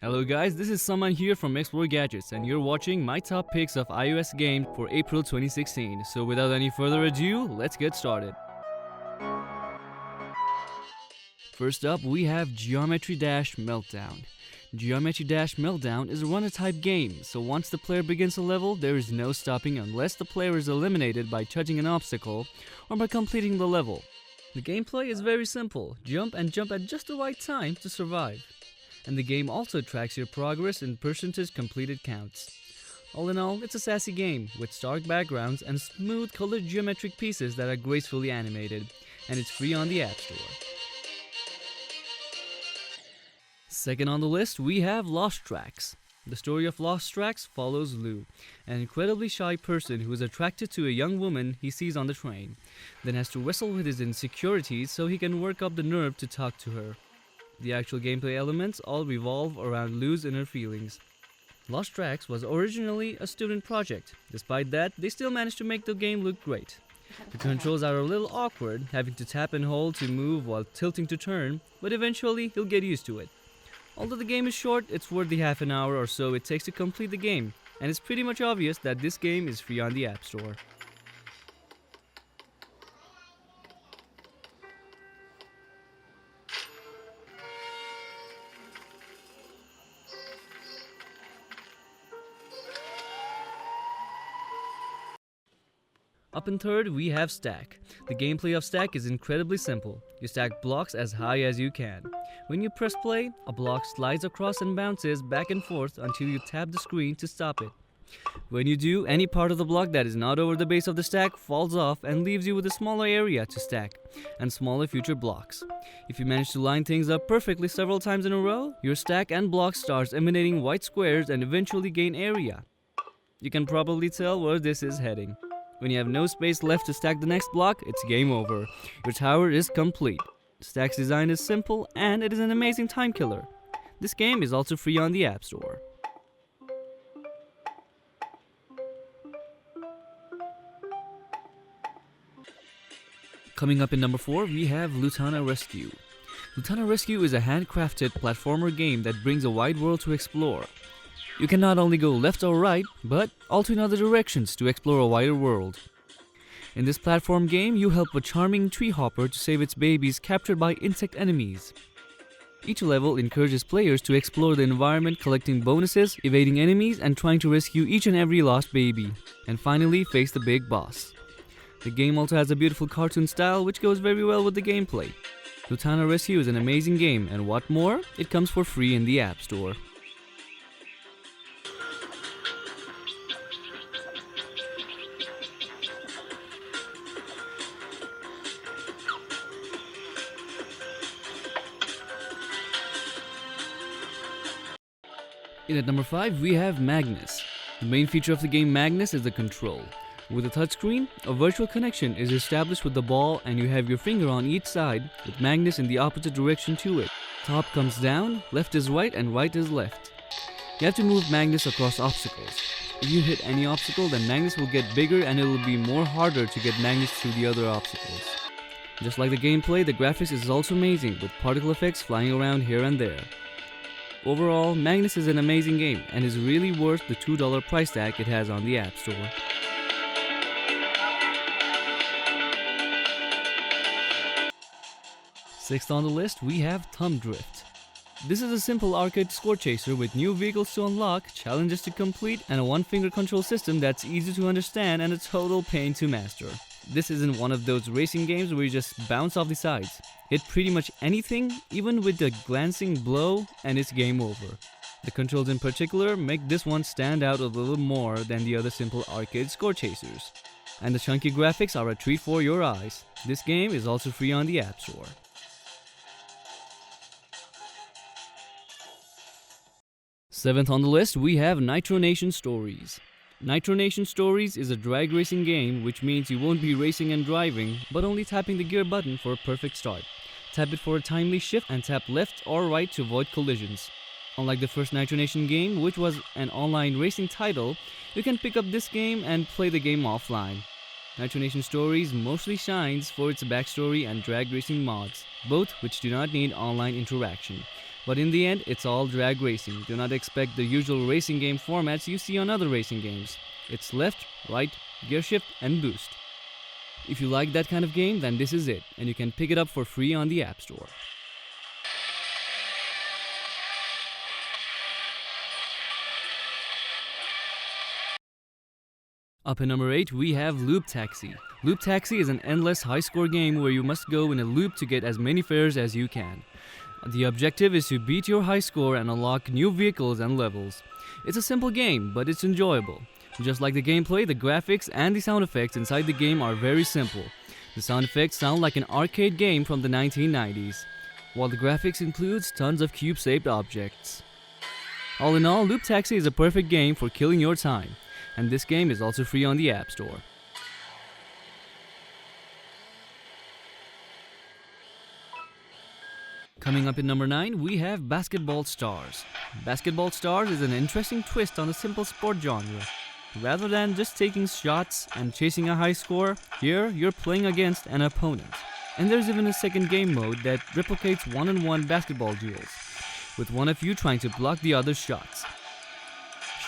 Hello guys, this is Saman here from Explore Gadgets and you're watching my top picks of iOS games for April 2016. So without any further ado, let's get started. First up, we have Geometry Dash Meltdown. Geometry Dash Meltdown is a runner type game, so once the player begins a level, there is no stopping unless the player is eliminated by touching an obstacle or by completing the level. The gameplay is very simple, jump and jump at just the right time to survive. And the game also tracks your progress in percentage completed counts. All in all, it's a sassy game with stark backgrounds and smooth colored geometric pieces that are gracefully animated, and it's free on the App Store. Second on the list, we have Lost Tracks. The story of Lost Tracks follows Lou, an incredibly shy person who is attracted to a young woman he sees on the train, then has to wrestle with his insecurities so he can work up the nerve to talk to her. The actual gameplay elements all revolve around Lou's inner feelings. Lost Tracks was originally a student project. Despite that, they still managed to make the game look great. The controls are a little awkward, having to tap and hold to move while tilting to turn, but eventually you'll get used to it. Although the game is short, it's worth the half an hour or so it takes to complete the game, and it's pretty much obvious that this game is free on the App Store. Up in third, we have Stack. The gameplay of Stack is incredibly simple. You stack blocks as high as you can. When you press play, a block slides across and bounces back and forth until you tap the screen to stop it. When you do, any part of the block that is not over the base of the stack falls off and leaves you with a smaller area to stack, and smaller future blocks. If you manage to line things up perfectly several times in a row, your stack and block starts emanating white squares and eventually gain area. You can probably tell where this is heading. When you have no space left to stack the next block, it's game over. Your tower is complete. Stack's design is simple and it is an amazing time killer. This game is also free on the App Store. Coming up in number 4, we have Lunata Rescue. Lunata Rescue is a handcrafted platformer game that brings a wide world to explore. You can not only go left or right, but also in other directions to explore a wider world. In this platform game, you help a charming tree hopper to save its babies captured by insect enemies. Each level encourages players to explore the environment, collecting bonuses, evading enemies, and trying to rescue each and every lost baby, and finally face the big boss. The game also has a beautiful cartoon style which goes very well with the gameplay. Lunata Rescue is an amazing game, and what more, it comes for free in the App Store. In at number 5, we have Magnis. The main feature of the game Magnis is the control. With a touchscreen, a virtual connection is established with the ball and you have your finger on each side with Magnis in the opposite direction to it. Top comes down, left is right and right is left. You have to move Magnis across obstacles. If you hit any obstacle, then Magnis will get bigger and it will be more harder to get Magnis through the other obstacles. Just like the gameplay, the graphics is also amazing with particle effects flying around here and there. Overall, Magnis is an amazing game and is really worth the $2 price tag it has on the App Store. Sixth on the list, we have Thumb Drift. This is a simple arcade score chaser with new vehicles to unlock, challenges to complete, and a one-finger control system that's easy to understand and a total pain to master. This isn't one of those racing games where you just bounce off the sides. Hit pretty much anything, even with a glancing blow, and it's game over. The controls in particular make this one stand out a little more than the other simple arcade score chasers. And the chunky graphics are a treat for your eyes. This game is also free on the App Store. Seventh on the list, we have Nitro Nation Stories. Nitro Nation Stories is a drag racing game, which means you won't be racing and driving, but only tapping the gear button for a perfect start. Tap it for a timely shift and tap left or right to avoid collisions. Unlike the first Nitro Nation game, which was an online racing title, you can pick up this game and play the game offline. Nitro Nation Stories mostly shines for its backstory and drag racing mods, both which do not need online interaction. But in the end, it's all drag racing. Do not expect the usual racing game formats you see on other racing games. It's left, right, gear shift, and boost. If you like that kind of game, then this is it, and you can pick it up for free on the App Store. Up in number 8, we have Loop Taxi. Loop Taxi is an endless high-score game where you must go in a loop to get as many fares as you can. The objective is to beat your high score and unlock new vehicles and levels. It's a simple game, but it's enjoyable. Just like the gameplay, the graphics and the sound effects inside the game are very simple. The sound effects sound like an arcade game from the 1990s, while the graphics includes tons of cube-shaped objects. All in all, Loop Taxi is a perfect game for killing your time, and this game is also free on the App Store. Coming up in number 9, we have Basketball Stars. Basketball Stars is an interesting twist on the simple sport genre. Rather than just taking shots and chasing a high score, here you're playing against an opponent. And there's even a second game mode that replicates one-on-one basketball duels, with one of you trying to block the other's shots.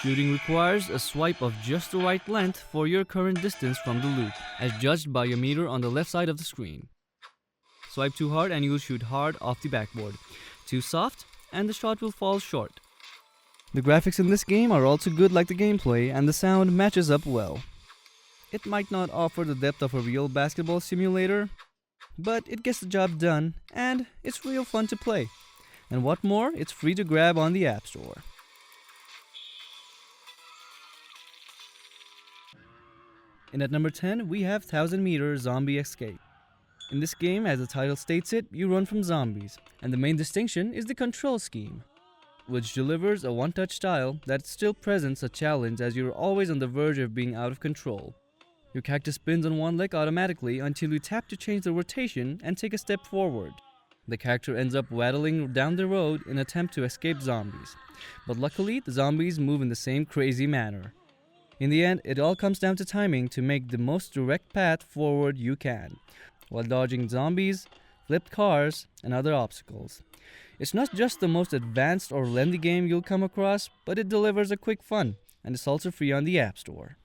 Shooting requires a swipe of just the right length for your current distance from the loop, as judged by a meter on the left side of the screen. Swipe too hard and you'll shoot hard off the backboard. Too soft and the shot will fall short. The graphics in this game are also good like the gameplay, and the sound matches up well. It might not offer the depth of a real basketball simulator, but it gets the job done and it's real fun to play. And what more, it's free to grab on the App Store. And at number 10, we have 1000 Meter Zombie Escape. In this game, as the title states it, you run from zombies, and the main distinction is the control scheme, which delivers a one-touch style that still presents a challenge as you're always on the verge of being out of control. Your character spins on one leg automatically until you tap to change the rotation and take a step forward. The character ends up waddling down the road in an attempt to escape zombies, but luckily the zombies move in the same crazy manner. In the end, it all comes down to timing to make the most direct path forward you can, while dodging zombies, flipped cars, and other obstacles. It's not just the most advanced or lengthy game you'll come across, but it delivers a quick fun, and it's also free on the App Store.